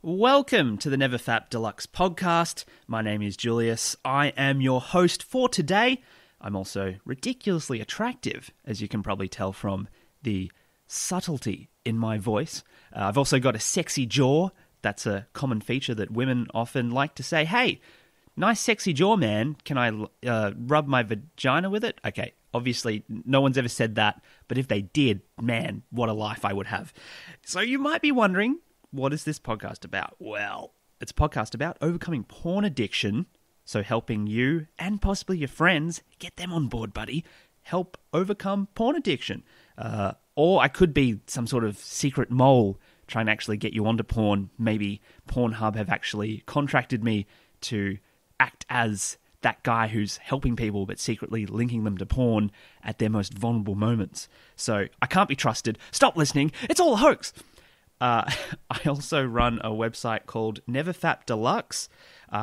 Welcome to the NeverFap Deluxe podcast. My name is Julius. I am your host for today. I'm also ridiculously attractive, as you can probably tell from the subtlety in my voice. I've also got a sexy jaw. That's a common feature that women often like to say, hey, nice sexy jaw, man. Can I rub my vagina with it? Okay, obviously no one's ever said that, but if they did, man, what a life I would have. So you might be wondering, what is this podcast about? Well, it's a podcast about overcoming porn addiction, so helping you and possibly your friends, get them on board, buddy, help overcome porn addiction. Or I could be some sort of secret mole trying to actually get you onto porn. Maybe Pornhub have actually contracted me to act as that guy who's helping people but secretly linking them to porn at their most vulnerable moments. So I can't be trusted. Stop listening. It's all a hoax. I also run a website called NeverFap Deluxe,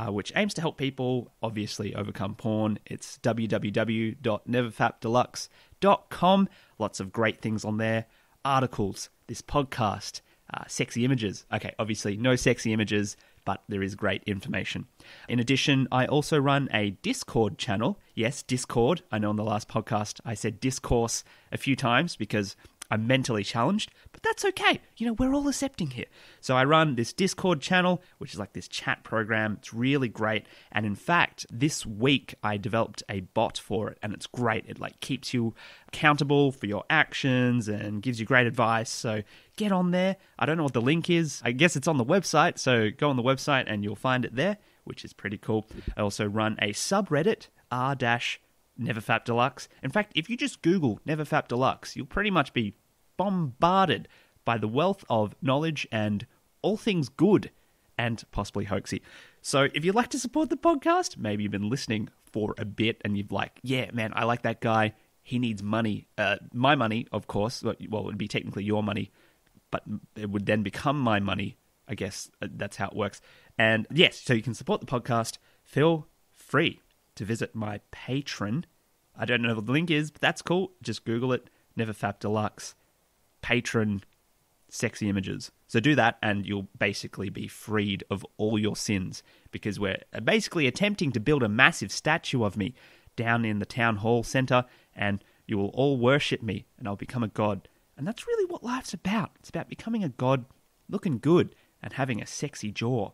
which aims to help people, obviously, overcome porn. It's www.neverfapdeluxe.com. Lots of great things on there. Articles, this podcast, sexy images. Okay, obviously, no sexy images, but there is great information. In addition, I also run a Discord channel. Yes, Discord. I know on the last podcast I said discourse a few times because I'm mentally challenged, but that's okay. You know, we're all accepting here. So I run this Discord channel, which is like this chat program. It's really great. And in fact, this week I developed a bot for it, and it's great. It like keeps you accountable for your actions and gives you great advice. So get on there. I don't know what the link is. I guess it's on the website. So go on the website and you'll find it there, which is pretty cool. I also run a subreddit, r-NeverFap Deluxe. In fact, if you just Google NeverFap Deluxe, you'll pretty much be bombarded by the wealth of knowledge and all things good and possibly hoaxy. So if you'd like to support the podcast, maybe you've been listening for a bit and you've like, yeah, man, I like that guy. He needs money. My money, of course. Well, it would be technically your money, but it would then become my money. I guess that's how it works. And yes, so you can support the podcast. Feel free to visit my Patreon. I don't know what the link is, but that's cool. Just Google it, NeverFap Deluxe, Patreon, sexy images. So do that and you'll basically be freed of all your sins because we're basically attempting to build a massive statue of me down in the town hall center and you will all worship me and I'll become a god. And that's really what life's about. It's about becoming a god, looking good and having a sexy jaw.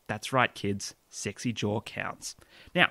That's right, kids. Sexy jaw counts. Now,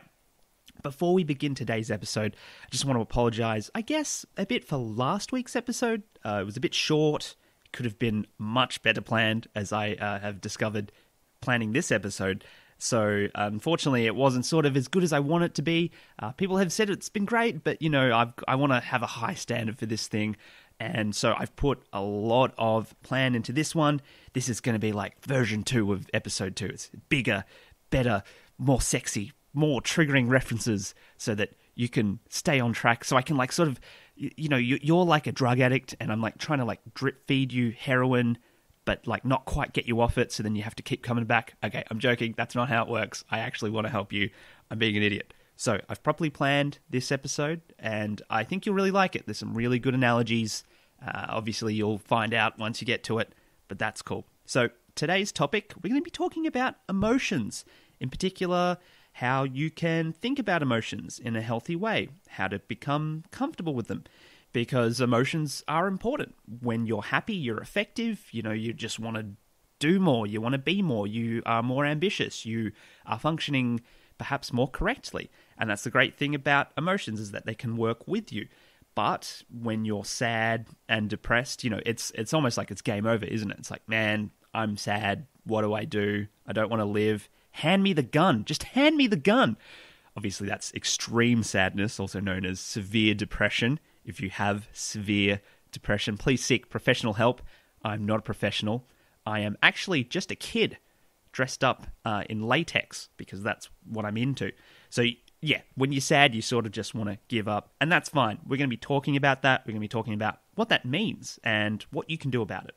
before we begin today's episode, I just want to apologize, I guess, a bit for last week's episode. It was a bit short. It could have been much better planned, as I have discovered planning this episode. So, unfortunately, it wasn't sort of as good as I want it to be. People have said it's been great, but, you know, I want to have a high standard for this thing. And so I've put a lot of plan into this one. This is going to be like version 2 of episode 2. It's bigger, better, more sexy, more triggering references so that you can stay on track. So I can like sort of, you know, you're like a drug addict and I'm like trying to like drip feed you heroin, but like not quite get you off it. So then you have to keep coming back. Okay, I'm joking. That's not how it works. I actually want to help you. I'm being an idiot. So I've properly planned this episode and I think you'll really like it. There's some really good analogies. Obviously you'll find out once you get to it, but that's cool. So today's topic, we're going to be talking about emotions. In particular, how you can think about emotions in a healthy way, how to become comfortable with them, because emotions are important. When you're happy, you're effective, you know, you just want to do more, you want to be more, you are more ambitious, you are functioning perhaps more correctly. And that's the great thing about emotions is that they can work with you. But when you're sad and depressed, you know, it's almost like it's game over, isn't it? It's like, man, I'm sad, what do? I don't want to live. Hand me the gun. Just hand me the gun. Obviously, that's extreme sadness, also known as severe depression. If you have severe depression, please seek professional help. I'm not a professional. I am actually just a kid dressed up in latex because that's what I'm into. So, yeah, when you're sad, you sort of just want to give up, and that's fine. We're going to be talking about that. We're going to be talking about what that means and what you can do about it.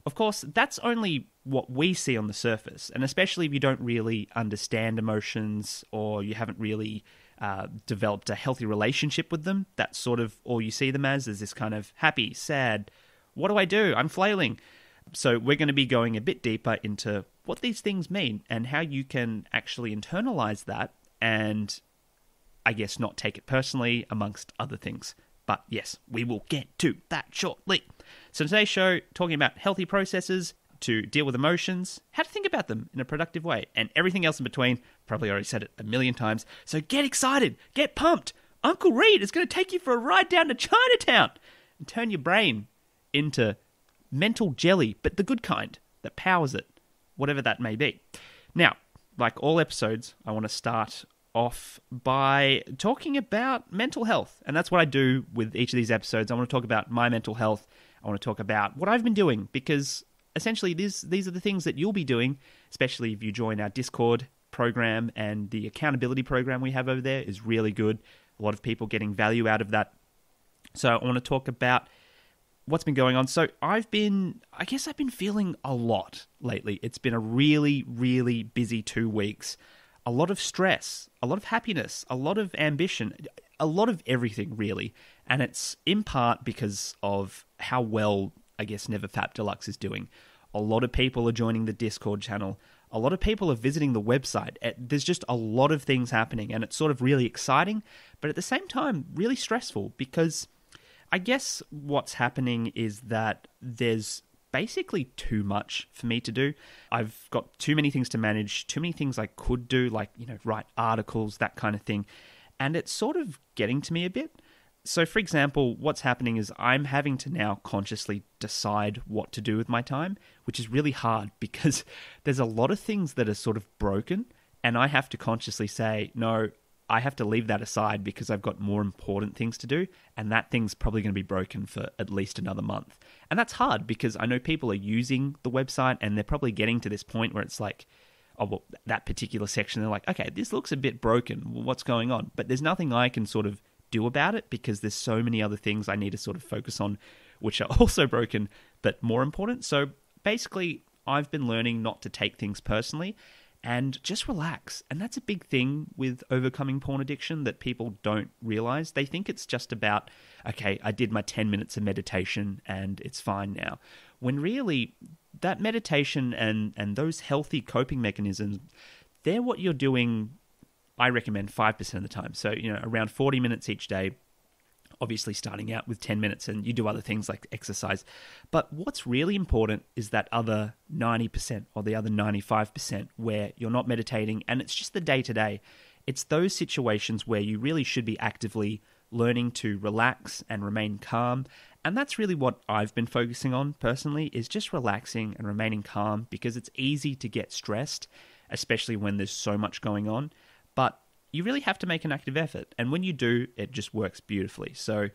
Of course, that's only what we see on the surface, and especially if you don't really understand emotions or you haven't really developed a healthy relationship with them, that's sort of all you see them as, is this kind of happy, sad, what do? I'm flailing. So we're going to be going a bit deeper into what these things mean and how you can actually internalize that and, I guess, not take it personally, amongst other things. But yes, we will get to that shortly. So today's show, talking about healthy processes to deal with emotions, how to think about them in a productive way, and everything else in between. Probably already said it a million times. So get excited, get pumped. Uncle Reed is going to take you for a ride down to Chinatown and turn your brain into mental jelly, but the good kind that powers it, whatever that may be. Now, like all episodes, I want to start off by talking about mental health. And that's what I do with each of these episodes. I want to talk about my mental health. I want to talk about what I've been doing, because essentially these are the things that you'll be doing, especially if you join our Discord program, and the accountability program we have over there is really good. A lot of people getting value out of that. So I want to talk about what's been going on. So I've been feeling a lot lately. It's been a really, really busy 2 weeks. A lot of stress, a lot of happiness, a lot of ambition, a lot of everything, really. And it's in part because of how well, I guess, NeverFap Deluxe is doing. A lot of people are joining the Discord channel. A lot of people are visiting the website. There's just a lot of things happening, and it's sort of really exciting, but at the same time, really stressful, because I guess what's happening is that there's basically too much for me to do. I've got too many things to manage, too many things I could do, like, write articles, that kind of thing. And it's sort of getting to me a bit. So, for example, what's happening is I'm having to now consciously decide what to do with my time, which is really hard because there's a lot of things that are sort of broken, and I have to consciously say, no, I have to leave that aside because I've got more important things to do, and that thing's probably going to be broken for at least another month. And that's hard because I know people are using the website and they're probably getting to this point where it's like, oh, well, that particular section, they're like, okay, this looks a bit broken. Well, what's going on? But there's nothing I can sort of do about it because there's so many other things I need to sort of focus on, which are also broken, but more important. So basically, I've been learning not to take things personally and just relax. And that's a big thing with overcoming porn addiction that people don't realize. They think it's just about, okay, I did my 10 minutes of meditation and it's fine now. When really, that meditation and those healthy coping mechanisms, they're what you're doing, I recommend, 5% of the time. So, around 40 minutes each day, obviously starting out with 10 minutes, and you do other things like exercise. But what's really important is that other 90% or the other 95% where you're not meditating and it's just the day-to-day. It's those situations where you really should be actively learning to relax and remain calm. And that's really what I've been focusing on personally, is just relaxing and remaining calm, because it's easy to get stressed, especially when there's so much going on. But you really have to make an active effort. And when you do, it just works beautifully. So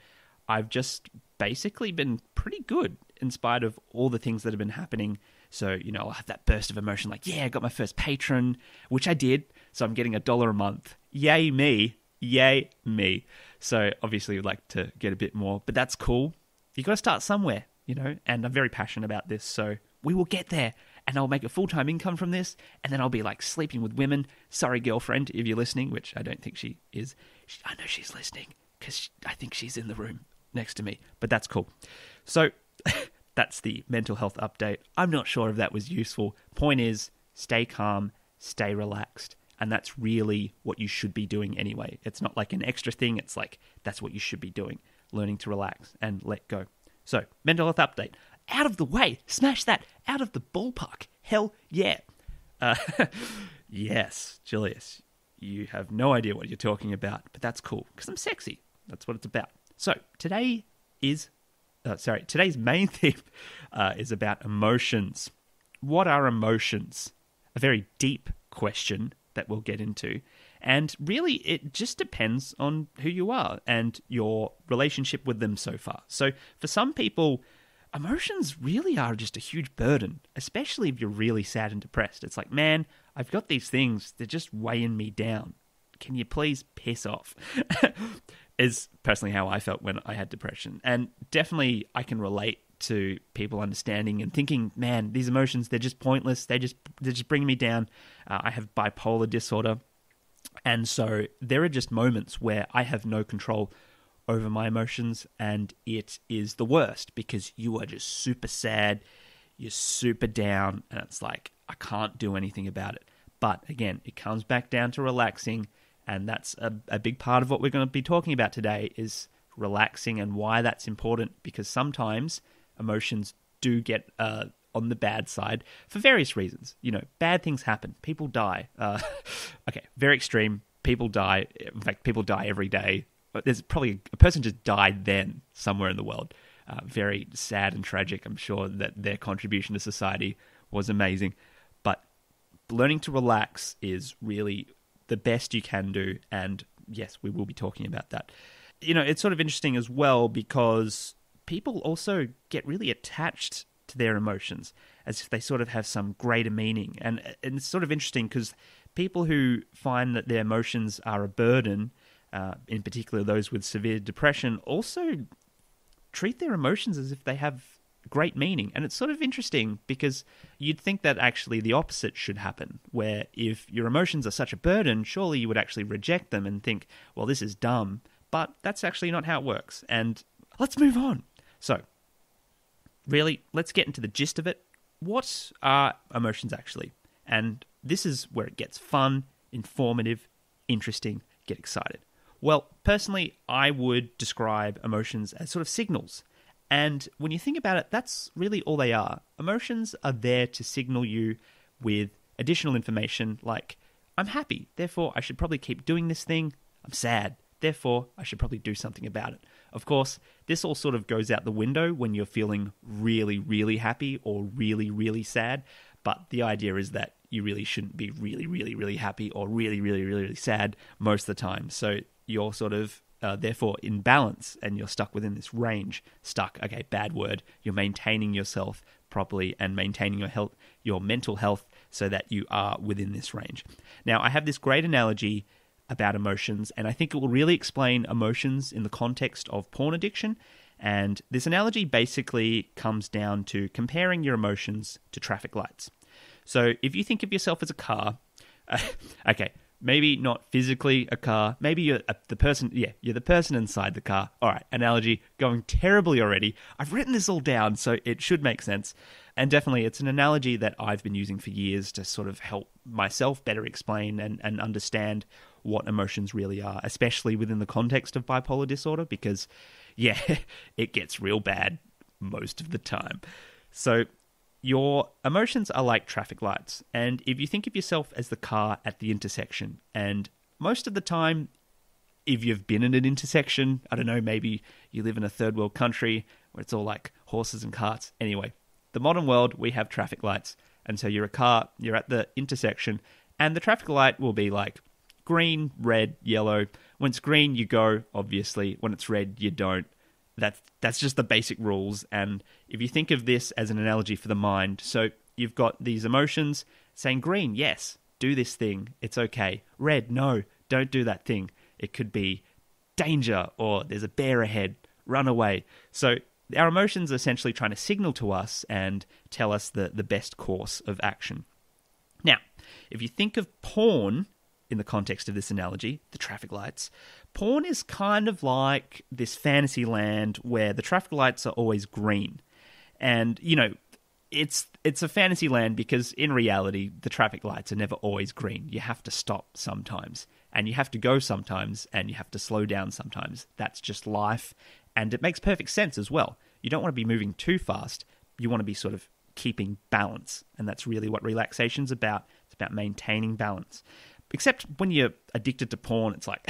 I've just basically been pretty good in spite of all the things that have been happening. So, I'll have that burst of emotion like, yeah, I got my first patron, which I did. So I'm getting $1 a month. Yay me. Yay me. So obviously I'd like to get a bit more, but that's cool. You got to start somewhere, and I'm very passionate about this. So we will get there. And I'll make a full-time income from this, and then I'll be like sleeping with women. Sorry, girlfriend, if you're listening, which I don't think she is. I know she's listening because I think she's in the room next to me, but that's cool. So that's the mental health update. I'm not sure if that was useful. Point is, stay calm, stay relaxed, and that's really what you should be doing anyway. It's not like an extra thing. It's like that's what you should be doing, learning to relax and let go. So, mental health update. Out of the way. Smash that. Out of the ballpark. Hell yeah. Yes, Julius, you have no idea what you're talking about, but that's cool because I'm sexy. That's what it's about. So today's main theme is about emotions. What are emotions? A very deep question that we'll get into. And really, it just depends on who you are and your relationship with them so far. So for some people, emotions really are just a huge burden, especially if you're really sad and depressed. It's like, man, I've got these things, they're just weighing me down. Can you please piss off? Is personally how I felt when I had depression. And definitely I can relate to people understanding and thinking, man, these emotions, they're just pointless. They're just bringing me down. I have bipolar disorder. And so there are just moments where I have no control over my emotions, and it is the worst because you are just super sad. you're super down and it's like, I can't do anything about it. But again, it comes back down to relaxing, and that's a big part of what we're going to be talking about today is relaxing and why that's important, because sometimes emotions do get on the bad side for various reasons. Bad things happen. People die. Okay, very extreme. People die. In fact, people die every day. There's probably a person just died then somewhere in the world. Very sad and tragic. I'm sure that their contribution to society was amazing. But learning to relax is really the best you can do. And yes, we will be talking about that. It's sort of interesting as well because people also get really attached to their emotions as if they sort of have some greater meaning. And it's sort of interesting because people who find that their emotions are a burden, in particular those with severe depression, also treat their emotions as if they have great meaning. And it's sort of interesting because you'd think that actually the opposite should happen, where if your emotions are such a burden, surely you would actually reject them and think, well, this is dumb. But that's actually not how it works. And let's move on. So, really, let's get into the gist of it. What are emotions actually? And this is where it gets fun, informative, interesting, get excited. Well, personally, I would describe emotions as sort of signals. And when you think about it, that's really all they are. Emotions are there to signal you with additional information like, I'm happy, therefore I should probably keep doing this thing. I'm sad, therefore I should probably do something about it. Of course, this all sort of goes out the window when you're feeling really, really happy or really, really sad. But the idea is that you really shouldn't be really, really, really happy or really, really, really, really sad most of the time. So you're sort of therefore in balance and you're stuck within this range. Stuck, okay, bad word. You're maintaining yourself properly and maintaining your health, your mental health, so that you are within this range. Now, I have this great analogy about emotions, and I think it will really explain emotions in the context of porn addiction. And this analogy basically comes down to comparing your emotions to traffic lights. So if you think of yourself as a car, okay, maybe not physically a car, maybe you're the person, you're the person inside the car. All right, analogy going terribly already. I've written this all down, so it should make sense. And definitely, it's an analogy that I've been using for years to sort of help myself better explain and understand what emotions really are, especially within the context of bipolar disorder, because, yeah, it gets real bad most of the time. So your emotions are like traffic lights, and if you think of yourself as the car at the intersection, and most of the time, if you've been in an intersection, I don't know, maybe you live in a third world country where it's all like horses and carts. Anyway, the modern world, we have traffic lights, and so you're a car, you're at the intersection, and the traffic light will be like green, red, yellow. When it's green, you go, obviously. When it's red, you don't. That's just the basic rules. And if you think of this as an analogy for the mind, so you've got these emotions saying green, yes, do this thing, it's okay. Red, no, don't do that thing. It could be danger or there's a bear ahead, run away. So our emotions are essentially trying to signal to us and tell us the best course of action. Now, if you think of porn in the context of this analogy, the traffic lights, porn is kind of like this fantasy land where the traffic lights are always green. And, you know, it's a fantasy land because in reality, the traffic lights are never always green. You have to stop sometimes, and you have to go sometimes, and you have to slow down sometimes. That's just life, and it makes perfect sense as well. You don't want to be moving too fast. You want to be sort of keeping balance, and that's really what relaxation's about. It's about maintaining balance. Except when you're addicted to porn, it's like,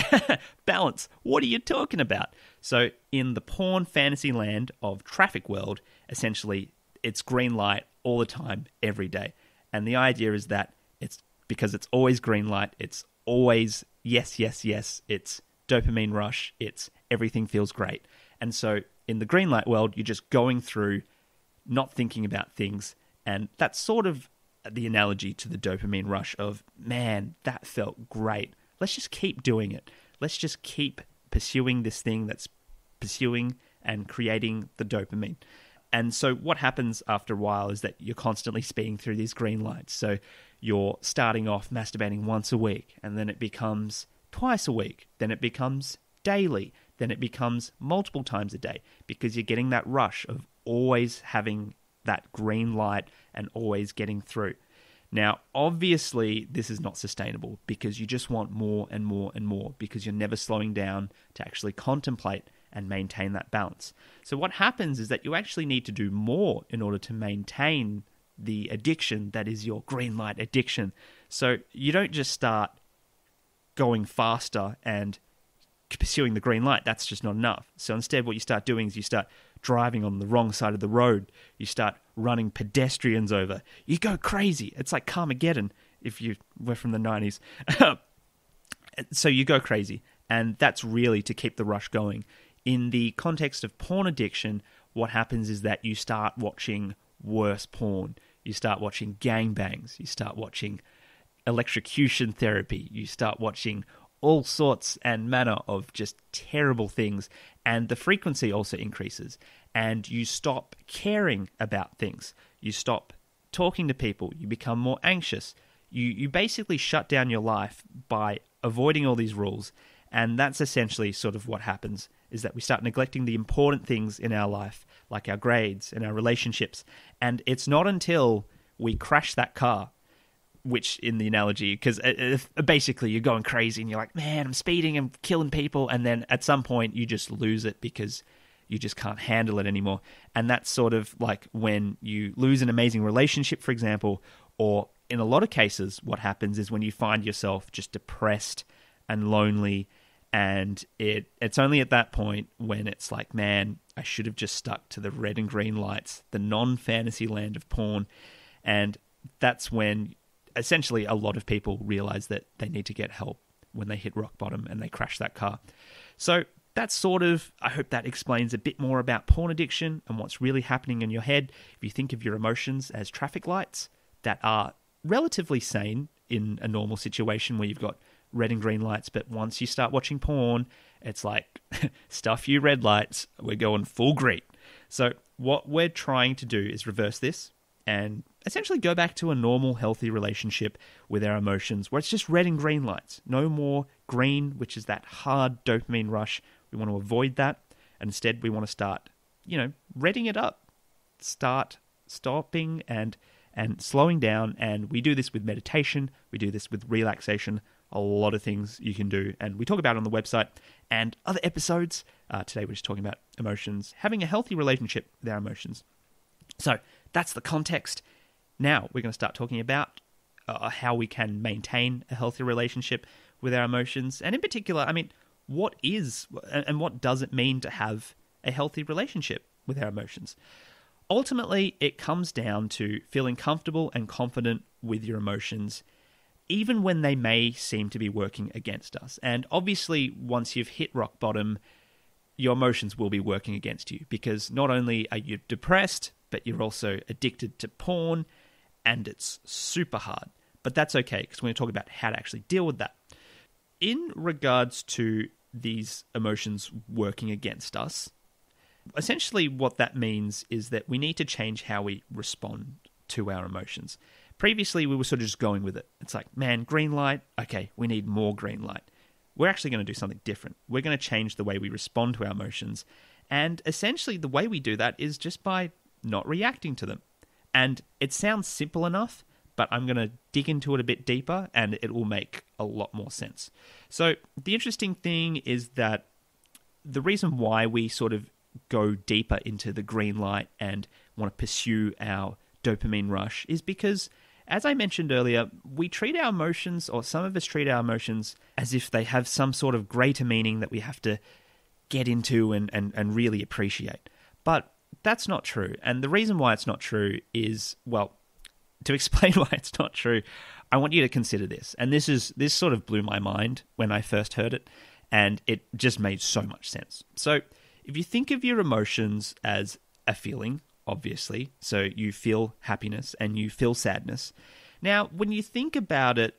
balance, what are you talking about? So in the porn fantasy land of traffic world, essentially, it's green light all the time, every day. And the idea is that it's because it's always green light, it's always yes, yes, yes, it's dopamine rush, it's everything feels great. And so in the green light world, you're just going through, not thinking about things, and that's sort of the analogy to the dopamine rush of, man, that felt great. Let's just keep doing it. Let's just keep pursuing this thing that's pursuing and creating the dopamine. And so what happens after a while is that you're constantly speeding through these green lights. So you're starting off masturbating once a week, and then it becomes twice a week. Then it becomes daily. Then it becomes multiple times a day because you're getting that rush of always having that green light and always getting through. Now, obviously, this is not sustainable because you just want more and more and more because you're never slowing down to actually contemplate and maintain that balance. So what happens is that you actually need to do more in order to maintain the addiction that is your green light addiction. So you don't just start going faster and pursuing the green light. That's just not enough. So instead, what you start doing is you start driving on the wrong side of the road. You start running pedestrians over. You go crazy. It's like Carmageddon if you were from the 90s. So you go crazy. And that's really to keep the rush going. In the context of porn addiction, what happens is that you start watching worse porn. You start watching gangbangs. You start watching electrocution therapy. You start watching all sorts and manner of just terrible things, and the frequency also increases, and you stop caring about things. You stop talking to people. You become more anxious. You basically shut down your life by avoiding all these rules, and that's essentially sort of what happens, is that we start neglecting the important things in our life, like our grades and our relationships, and it's not until we crash that car, which in the analogy, because basically you're going crazy and you're like, man, I'm speeding, I'm killing people. And then at some point you just lose it because you just can't handle it anymore. And that's sort of like when you lose an amazing relationship, for example, or in a lot of cases, what happens is when you find yourself just depressed and lonely. And it's only at that point when it's like, man, I should have just stuck to the red and green lights, the non-fantasy land of porn. And that's when essentially a lot of people realize that they need to get help when they hit rock bottom and they crash that car. So that's sort of, I hope that explains a bit more about porn addiction and what's really happening in your head. If you think of your emotions as traffic lights that are relatively sane in a normal situation where you've got red and green lights, but once you start watching porn, it's like, stuff you red lights, we're going full green. So what we're trying to do is reverse this and essentially go back to a normal, healthy relationship with our emotions where it's just red and green lights. No more green, which is that hard dopamine rush. We want to avoid that. And instead, we want to start, redding it up. Start stopping and slowing down. And we do this with meditation. We do this with relaxation. A lot of things you can do. And we talk about it on the website and other episodes. Today, we're just talking about emotions, having a healthy relationship with our emotions. So that's the context. Now we're going to start talking about how we can maintain a healthy relationship with our emotions. And in particular, what is and what does it mean to have a healthy relationship with our emotions? Ultimately, it comes down to feeling comfortable and confident with your emotions, even when they may seem to be working against us. And obviously, once you've hit rock bottom, your emotions will be working against you because not only are you depressed, but you're also addicted to porn, and it's super hard. But that's okay, because we're going to talk about how to actually deal with that. In regards to these emotions working against us, essentially what that means is that we need to change how we respond to our emotions. Previously, we were sort of just going with it. It's like, man, green light, okay, we need more green light. We're actually going to do something different. We're going to change the way we respond to our emotions. And essentially, the way we do that is just by not reacting to them. And it sounds simple enough, but I'm going to dig into it a bit deeper and it will make a lot more sense. So the interesting thing is that the reason why we sort of go deeper into the green light and want to pursue our dopamine rush is because, as I mentioned earlier, we treat our emotions, or some of us treat our emotions, as if they have some sort of greater meaning that we have to get into and really appreciate. But that's not true. And the reason why it's not true is, well, to explain why it's not true, I want you to consider this. And this sort of blew my mind when I first heard it, and it just made so much sense. So if you think of your emotions as a feeling, obviously, so you feel happiness and you feel sadness. Now, when you think about it,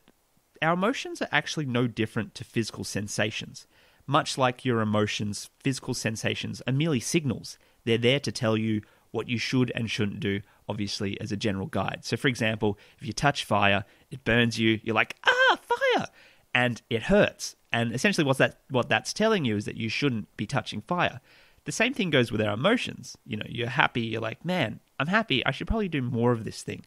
our emotions are actually no different to physical sensations. Much like your emotions, physical sensations are merely signals. They're there to tell you what you should and shouldn't do, obviously, as a general guide. So, for example, if you touch fire, it burns you, you're like, fire! And it hurts. And essentially what that's telling you is that you shouldn't be touching fire. The same thing goes with our emotions. You're happy, you're like, man, I'm happy, I should probably do more of this thing.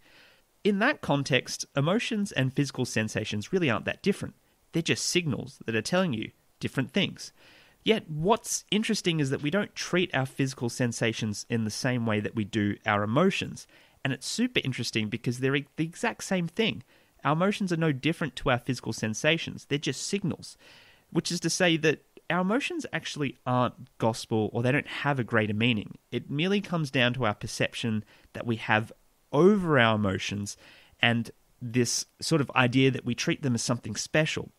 In that context, emotions and physical sensations really aren't that different. They're just signals that are telling you different things. Yet, what's interesting is that we don't treat our physical sensations in the same way that we do our emotions. And it's super interesting because they're the exact same thing. Our emotions are no different to our physical sensations. They're just signals, which is to say that our emotions actually aren't gospel, or they don't have a greater meaning. It merely comes down to our perception that we have over our emotions and this sort of idea that we treat them as something special,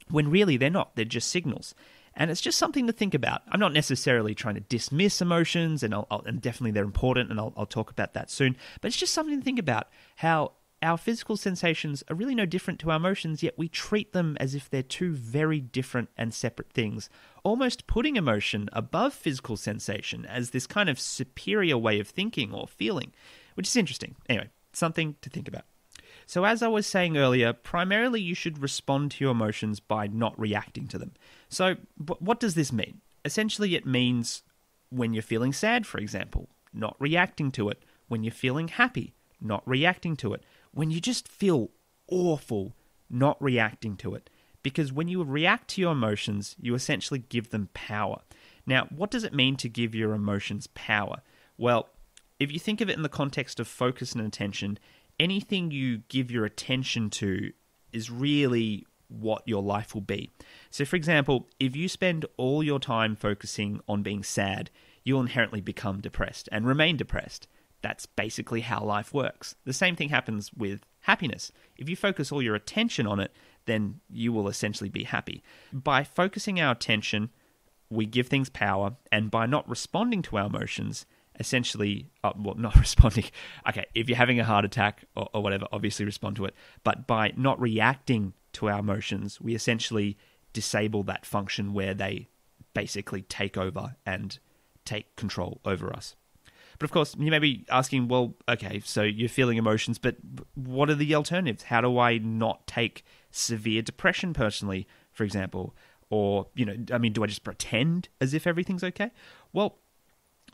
when really they're not. They're just signals. And it's just something to think about. I'm not necessarily trying to dismiss emotions, and and definitely they're important, and I'll talk about that soon. But it's just something to think about, how our physical sensations are really no different to our emotions, yet we treat them as if they're two very different and separate things, almost putting emotion above physical sensation as this kind of superior way of thinking or feeling, which is interesting. Anyway, something to think about. So as I was saying earlier, primarily you should respond to your emotions by not reacting to them. So what does this mean? Essentially, it means when you're feeling sad, for example, not reacting to it. When you're feeling happy, not reacting to it. When you just feel awful, not reacting to it. Because when you react to your emotions, you essentially give them power. Now, what does it mean to give your emotions power? Well, if you think of it in the context of focus and attention, anything you give your attention to is really what your life will be. So, for example, if you spend all your time focusing on being sad, you'll inherently become depressed and remain depressed. That's basically how life works. The same thing happens with happiness. If you focus all your attention on it, then you will essentially be happy. By focusing our attention, we give things power, and by not responding to our emotions, essentially, not responding. Okay, if you're having a heart attack or whatever, obviously respond to it. But by not reacting to our emotions, we essentially disable that function where they basically take over and take control over us. But of course, you may be asking, well, okay, so you're feeling emotions, but what are the alternatives? How do I not take severe depression personally, for example? Or, do I just pretend as if everything's okay? Well,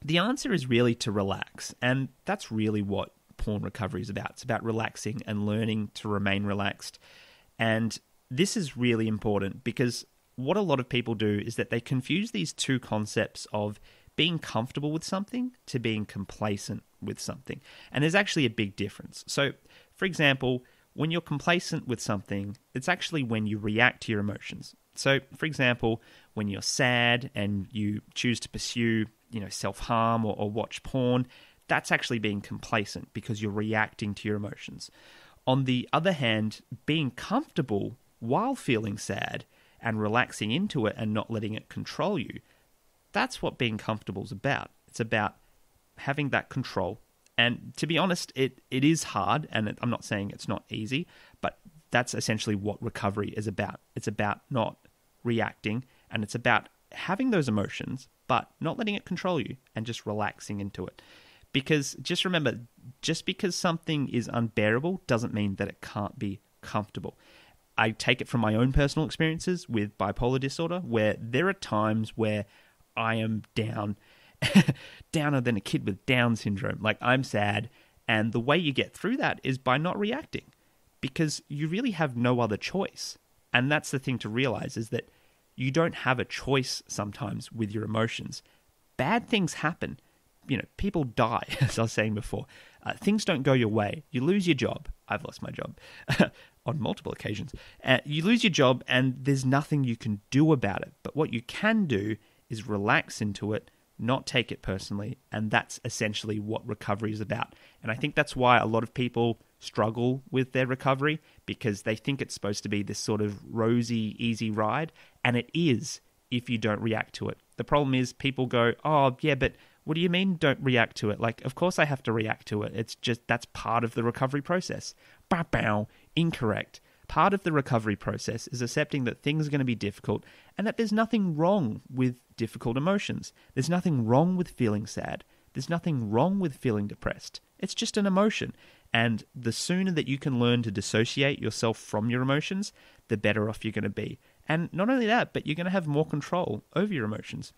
the answer is really to relax. And that's really what porn recovery is about. It's about relaxing and learning to remain relaxed. And this is really important because what a lot of people do is that they confuse these two concepts of being comfortable with something to being complacent with something. And there's actually a big difference. So, for example, when you're complacent with something, it's actually when you react to your emotions. So, for example, when you're sad and you choose to pursue, self-harm or watch porn, that's actually being complacent because you're reacting to your emotions. On the other hand, being comfortable while feeling sad and relaxing into it and not letting it control you, that's what being comfortable is about. It's about having that control. And to be honest, it is hard, and I'm not saying it's not easy, but that's essentially what recovery is about. It's about not reacting, and it's about having those emotions, but not letting it control you and just relaxing into it. Because just remember, just because something is unbearable doesn't mean that it can't be comfortable. I take it from my own personal experiences with bipolar disorder, where there are times where I am down, downer than a kid with Down syndrome. Like, I'm sad, and the way you get through that is by not reacting, because you really have no other choice. And that's the thing to realize, is that you don't have a choice sometimes with your emotions. Bad things happen. People die, as I was saying before. Things don't go your way. You lose your job. I've lost my job on multiple occasions. You lose your job, and there's nothing you can do about it. But what you can do is relax into it, not take it personally, and that's essentially what recovery is about. And I think that's why a lot of people struggle with their recovery, because they think it's supposed to be this sort of rosy, easy ride, and it is if you don't react to it. The problem is people go, oh, yeah, but what do you mean don't react to it? Like, of course I have to react to it. It's just, that's part of the recovery process. Bow, incorrect. Part of the recovery process is accepting that things are going to be difficult and that there's nothing wrong with difficult emotions. There's nothing wrong with feeling sad. There's nothing wrong with feeling depressed. It's just an emotion. And the sooner that you can learn to dissociate yourself from your emotions, the better off you're going to be. And not only that, but you're going to have more control over your emotions.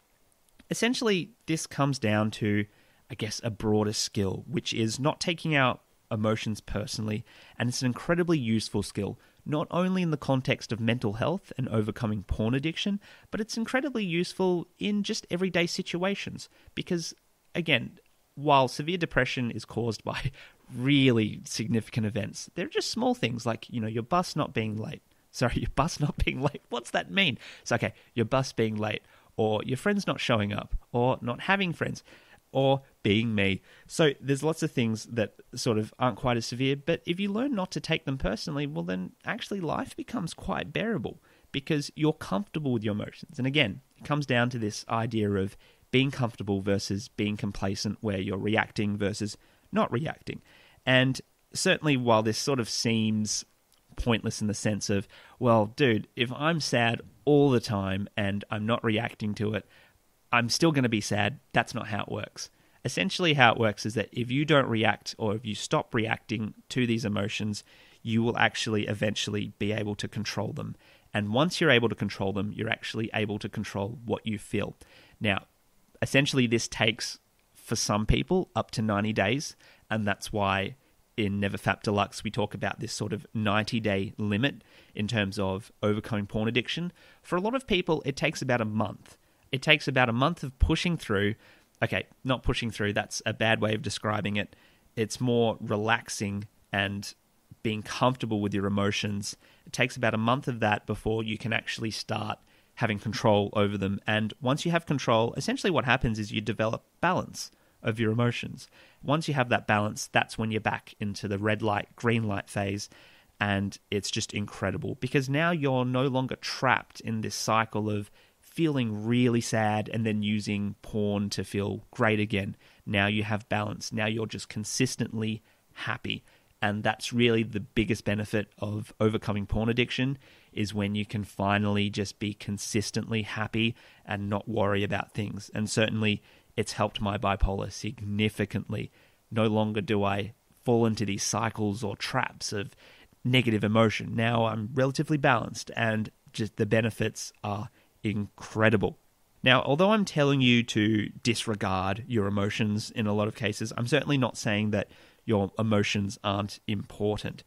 Essentially, this comes down to, I guess, a broader skill, which is not taking our emotions personally, and it's an incredibly useful skill, not only in the context of mental health and overcoming porn addiction, but it's incredibly useful in just everyday situations. Because, again, while severe depression is caused by really significant events, there are just small things like, your bus not being late. Sorry, your bus not being late. What's that mean? It's okay, your bus being late, or your friends not showing up, or not having friends, or being me. So there's lots of things that sort of aren't quite as severe, but if you learn not to take them personally, well then actually life becomes quite bearable because you're comfortable with your emotions. And again, it comes down to this idea of being comfortable versus being complacent, where you're reacting versus not reacting. And certainly while this sort of seems pointless in the sense of, well, dude, if I'm sad all the time and I'm not reacting to it, I'm still going to be sad. That's not how it works. Essentially how it works is that if you don't react, or if you stop reacting to these emotions, you will actually eventually be able to control them. And once you're able to control them, you're actually able to control what you feel. Now, essentially this takes, for some people, up to 90 days. And that's why in NeverFap Deluxe, we talk about this sort of 90-day limit in terms of overcoming porn addiction. For a lot of people, it takes about a month. It takes about a month of pushing through. Okay, not pushing through, that's a bad way of describing it. It's more relaxing and being comfortable with your emotions. It takes about a month of that before you can actually start having control over them. And once you have control, essentially what happens is you develop balance of your emotions. Once you have that balance, that's when you're back into the red light, green light phase. And it's just incredible because now you're no longer trapped in this cycle of feeling really sad and then using porn to feel great again. Now you have balance. Now you're just consistently happy. And that's really the biggest benefit of overcoming porn addiction, is when you can finally just be consistently happy and not worry about things. And certainly it's helped my bipolar significantly. No longer do I fall into these cycles or traps of negative emotion. Now I'm relatively balanced, and just the benefits are incredible. Now, although I'm telling you to disregard your emotions in a lot of cases, I'm certainly not saying that your emotions aren't important.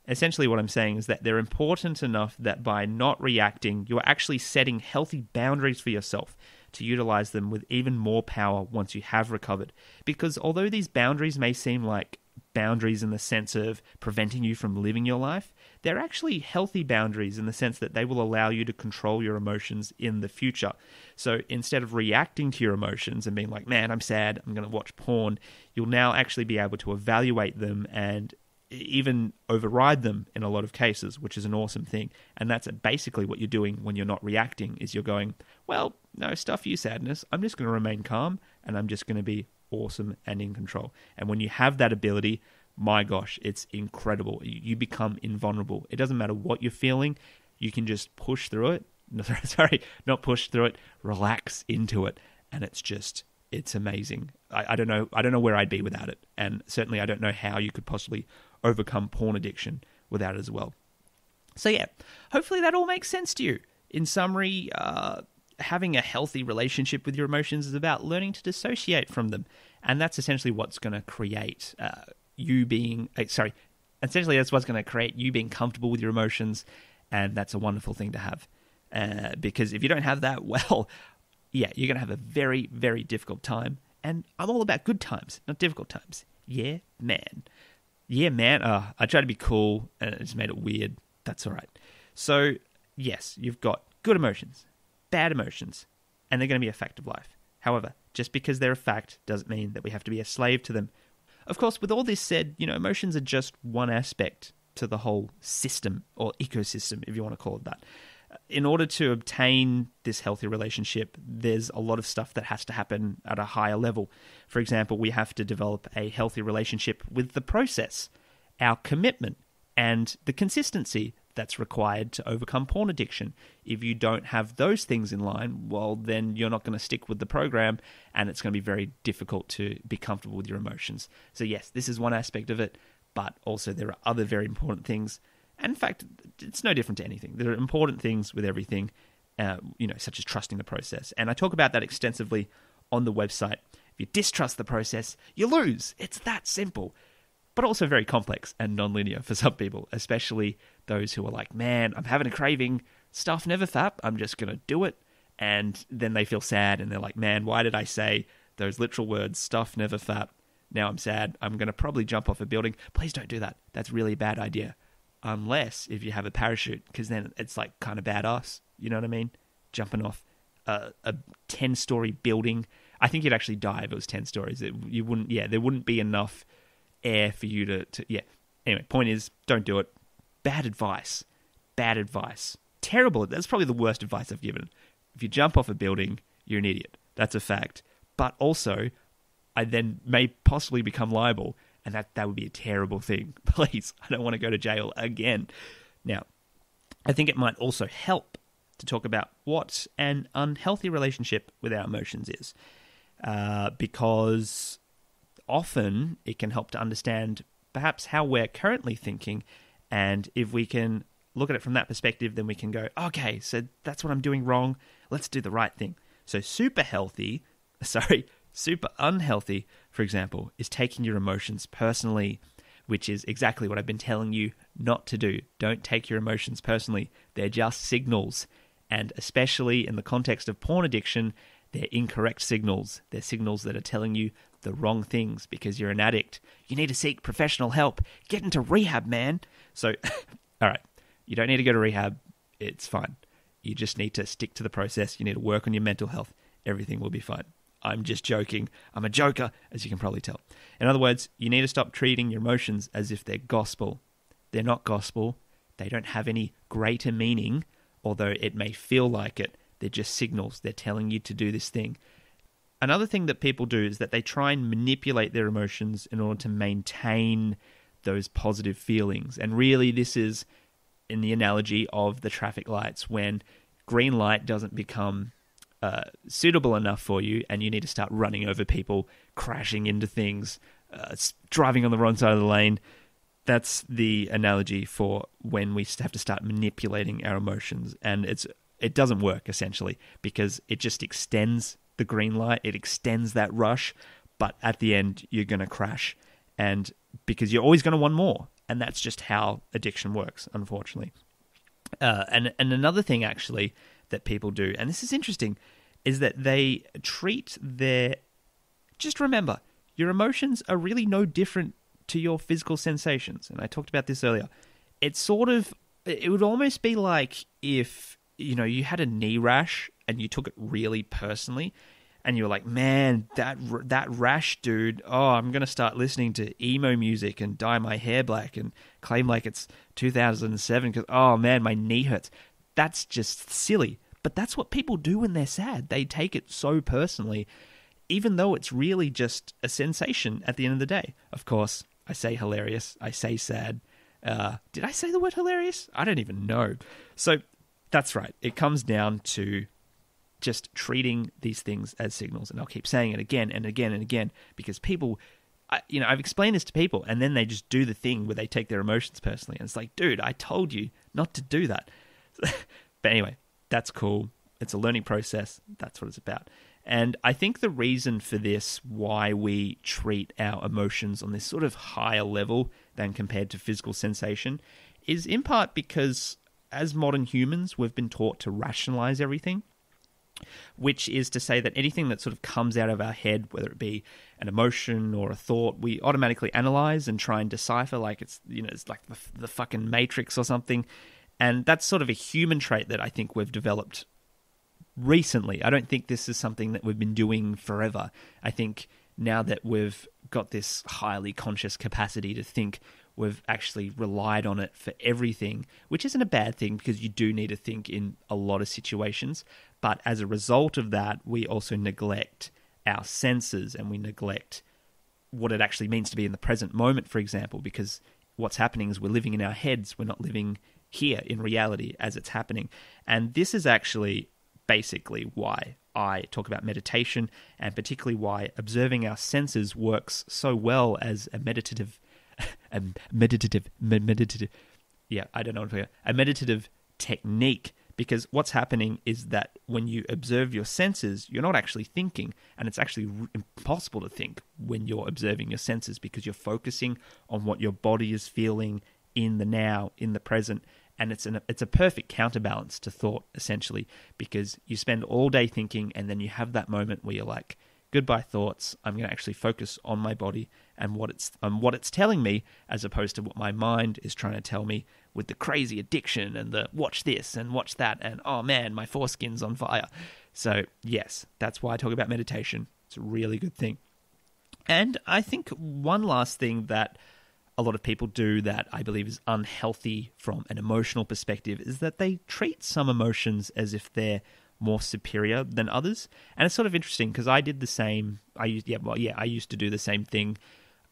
Essentially what I'm saying is that they're important enough that by not reacting, you're actually setting healthy boundaries for yourself to utilize them with even more power once you have recovered. Because although these boundaries may seem like boundaries in the sense of preventing you from living your life, they're actually healthy boundaries in the sense that they will allow you to control your emotions in the future. So instead of reacting to your emotions and being like, man, I'm sad, I'm going to watch porn, you'll now actually be able to evaluate them and even override them in a lot of cases, which is an awesome thing. And that's basically what you're doing when you're not reacting, is you're going, well, no, stuff you, sadness. I'm just going to remain calm, and I'm just going to be awesome and in control. And when you have that ability, my gosh, it's incredible. You become invulnerable. It doesn't matter what you're feeling. You can just push through it. Sorry, not push through it. Relax into it. And it's amazing. I don't know where I'd be without it. And certainly I don't know how you could possibly overcome porn addiction without it as well. So yeah, hopefully that all makes sense to you. In summary, having a healthy relationship with your emotions is about learning to dissociate from them. And that's essentially what's going to create essentially that's what's going to create you being comfortable with your emotions. And that's a wonderful thing to have. Because if you don't have that, well, yeah, you're going to have a very, very difficult time. And I'm all about good times, not difficult times. Yeah, man. Yeah, man. I tried to be cool, and it just made it weird. That's all right. So, yes, you've got good emotions, bad emotions, and they're going to be a fact of life. However, just because they're a fact doesn't mean that we have to be a slave to them. Of course, with all this said, emotions are just one aspect to the whole system, or ecosystem, if you want to call it that. In order to obtain this healthy relationship, there's a lot of stuff that has to happen at a higher level. For example, we have to develop a healthy relationship with the process, our commitment, and the consistency that's required to overcome porn addiction. If you don't have those things in line, well, then you're not going to stick with the program, and it's going to be very difficult to be comfortable with your emotions. So yes, this is one aspect of it, but also there are other very important things. And in fact, it's no different to anything. There are important things with everything, such as trusting the process. And I talk about that extensively on the website. If you distrust the process, you lose. It's that simple. But also very complex and non-linear for some people, especially those who are like, man, I'm having a craving, stuff NeverFap, I'm just going to do it. And then they feel sad and they're like, man, why did I say those literal words, stuff NeverFap? Now I'm sad. I'm going to probably jump off a building. Please don't do that. That's a really bad idea. Unless if you have a parachute, because then it's like kind of badass. You know what I mean? Jumping off a 10-story building. I think you'd actually die if it was 10 stories. There wouldn't be enough air for you to. Anyway, point is, don't do it. Bad advice. Terrible. That's probably the worst advice I've given. If you jump off a building, you're an idiot. That's a fact. But also, I then may possibly become liable, and that would be a terrible thing. Please, I don't want to go to jail again. Now, I think it might also help to talk about what an unhealthy relationship with our emotions is, because often it can help to understand perhaps how we're currently thinking, and if we can look at it from that perspective, then we can go, okay, so that's what I'm doing wrong. Let's do the right thing. So super unhealthy, for example, is taking your emotions personally, which is exactly what I've been telling you not to do. Don't take your emotions personally. They're just signals. And especially in the context of porn addiction, they're incorrect signals. They're signals that are telling you the wrong things because you're an addict. You need to seek professional help. Get into rehab, man. So, all right, you don't need to go to rehab. It's fine. You just need to stick to the process. You need to work on your mental health. Everything will be fine. I'm just joking. I'm a joker, as you can probably tell. In other words, you need to stop treating your emotions as if they're gospel. They're not gospel. They don't have any greater meaning, although it may feel like it. They're just signals. They're telling you to do this thing. Another thing that people do is that they try and manipulate their emotions in order to maintain those positive feelings. And really, this is in the analogy of the traffic lights, when green light doesn't become suitable enough for you and you need to start running over people, crashing into things, driving on the wrong side of the lane. That's the analogy for when we have to start manipulating our emotions. And it doesn't work, essentially, because it just extends the green light. It extends that rush, but at the end, you're going to crash. And because you're always going to want more. And that's just how addiction works, unfortunately. And another thing, actually, that people do, and this is interesting, is that they treat their... Just remember, your emotions are really no different to your physical sensations. And I talked about this earlier. It would almost be like if, you had a knee rash and you took it really personally, and you were like, man, that rash, dude, I'm going to start listening to emo music and dye my hair black and claim like it's 2007 because, oh man, my knee hurts. That's just silly. But that's what people do when they're sad. They take it so personally, even though it's really just a sensation at the end of the day. Of course, I say hilarious. I say sad. Did I say the word hilarious? I don't even know. So that's right. It comes down to just treating these things as signals. And I'll keep saying it again and again and again because people, I've explained this to people and then they just do the thing where they take their emotions personally. And it's like, dude, I told you not to do that. But anyway, that's cool. It's a learning process. That's what it's about. And I think the reason for this, why we treat our emotions on this sort of higher level than compared to physical sensation, is in part because as modern humans, we've been taught to rationalize everything, which is to say that anything that sort of comes out of our head, whether it be an emotion or a thought, we automatically analyze and try and decipher like it's like the fucking Matrix or something. And that's sort of a human trait that I think we've developed recently. I don't think this is something that we've been doing forever. I think now that we've got this highly conscious capacity to think, we've actually relied on it for everything, which isn't a bad thing because you do need to think in a lot of situations. But as a result of that, we also neglect our senses and we neglect what it actually means to be in the present moment, for example, because what's happening is we're living in our heads. We're not living here in reality as it's happening. And this is actually basically why I talk about meditation, and particularly why observing our senses works so well as a meditative technique, because what's happening is that when you observe your senses, you're not actually thinking, and it's actually impossible to think when you're observing your senses because you're focusing on what your body is feeling in the now, in the present. And it's a perfect counterbalance to thought, essentially, because you spend all day thinking and then you have that moment where you're like, goodbye thoughts, I'm going to actually focus on my body and what it's telling me, as opposed to what my mind is trying to tell me with the crazy addiction and the watch this and watch that and, oh man, my foreskin's on fire. So yes, that's why I talk about meditation. It's a really good thing. And I think one last thing that a lot of people do that I believe is unhealthy from an emotional perspective is that they treat some emotions as if they're more superior than others. And it's sort of interesting because I did the same. I used to do the same thing.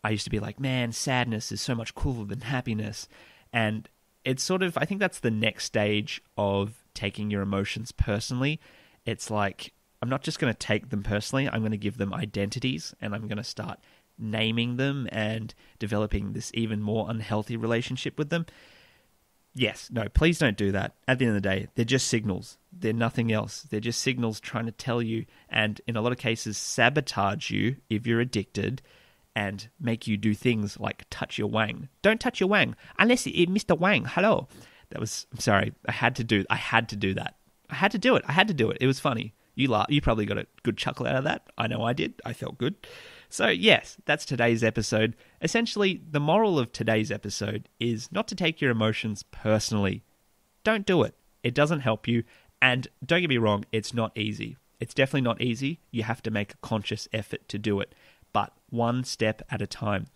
I used to be like, man, sadness is so much cooler than happiness. And it's sort of, I think that's the next stage of taking your emotions personally. It's like, I'm not just going to take them personally. I'm going to give them identities, and I'm going to start naming them and developing this even more unhealthy relationship with them. Yes, no, please don't do that. At the end of the day, they're just signals. They're nothing else. They're just signals trying to tell you, and in a lot of cases, sabotage you if you're addicted and make you do things like touch your wang. Don't touch your wang unless it Mr. Wang. Hello. I'm sorry. I had to do that. I had to do it. It was funny. You probably got a good chuckle out of that. I know I did. I felt good. So yes, that's today's episode. Essentially, the moral of today's episode is not to take your emotions personally. Don't do it. It doesn't help you. And don't get me wrong, it's not easy. It's definitely not easy. You have to make a conscious effort to do it, but one step at a time.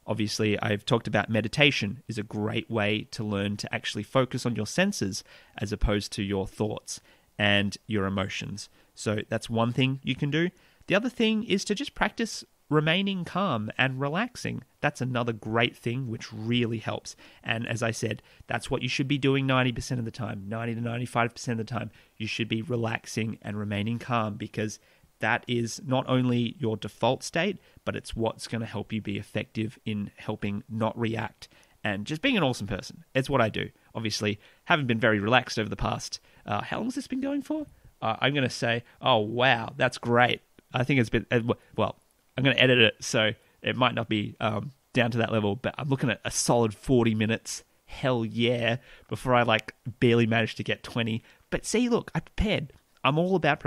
Obviously, I've talked about meditation is a great way to learn to actually focus on your senses as opposed to your thoughts and your emotions. So that's one thing you can do. The other thing is to just practice remaining calm and relaxing. That's another great thing which really helps. And as I said, that's what you should be doing 90% of the time. 90 to 95% of the time, you should be relaxing and remaining calm, because that is not only your default state, but it's what's going to help you be effective in helping not react and just being an awesome person. It's what I do. Obviously, haven't been very relaxed over the past, how long has this been going for? I'm going to say, oh, wow, that's great. I think it's been, well, I'm going to edit it, so it might not be down to that level, but I'm looking at a solid 40 minutes. Hell yeah, before I barely managed to get 20. But see, look, I prepared. I'm all about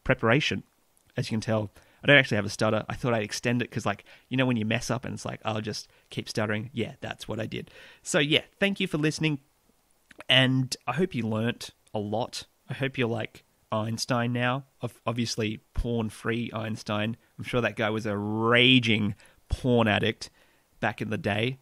preparation. As you can tell, I don't actually have a stutter. I thought I'd extend it because, when you mess up and it's like, I'll just keep stuttering. Yeah, that's what I did. So yeah, thank you for listening. And I hope you learnt a lot. I hope you're like Einstein now, obviously porn-free Einstein. I'm sure that guy was a raging porn addict back in the day.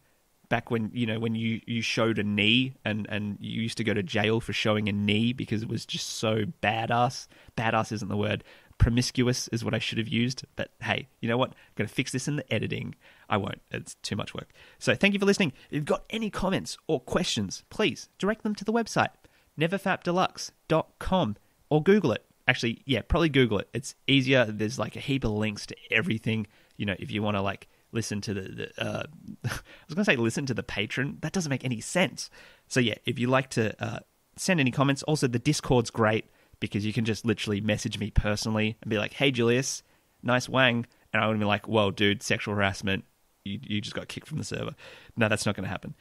Back when, when you showed a knee and you used to go to jail for showing a knee because it was just so badass. Badass isn't the word. Promiscuous is what I should have used. But hey, you know what? I'm going to fix this in the editing. I won't. It's too much work. So thank you for listening. If you've got any comments or questions, please direct them to the website, NeverFapDeluxe.com, or Google it. Actually, yeah, probably Google it. It's easier. There's a heap of links to everything. If you want to listen to I was going to say listen to the patron. That doesn't make any sense. So yeah, if you like to send any comments, also the Discord's great because you can just literally message me personally and be like, hey, Julius, nice wang. And I would be like, whoa, dude, sexual harassment. You just got kicked from the server. No, that's not going to happen.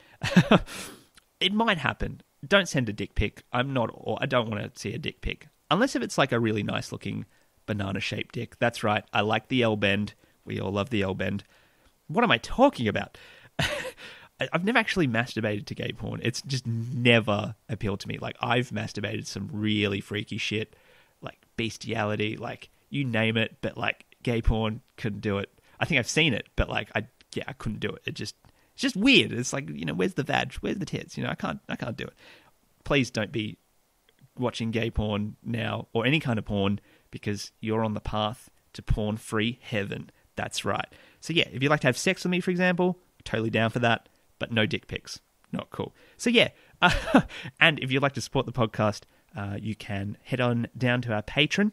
It might happen. Don't send a dick pic. I don't want to see a dick pic. Unless if it's a really nice looking banana-shaped dick. That's right. I like the L-bend. We all love the L-bend. What am I talking about? I've never actually masturbated to gay porn. It's just never appealed to me. I've masturbated some really freaky shit, bestiality, you name it, but gay porn, couldn't do it. I think I've seen it, but I couldn't do it. It's just weird. It's where's the vag? Where's the tits? I can't do it. Please don't be watching gay porn now or any kind of porn because you're on the path to porn-free heaven. That's right. So yeah, if you'd like to have sex with me, for example, totally down for that, but no dick pics. Not cool. So yeah, and if you'd like to support the podcast, you can head on down to our Patreon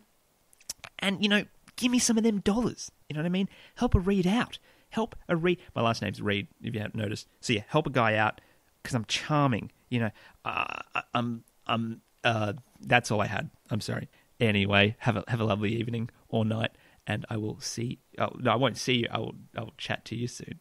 and, give me some of them dollars. You know what I mean? Help a Reed out. My last name's Reed, if you haven't noticed. So yeah, help a guy out because I'm charming. That's all I had. I'm sorry. Anyway, have a lovely evening or night, and I will see. Oh, no, I won't see you. I will chat to you soon.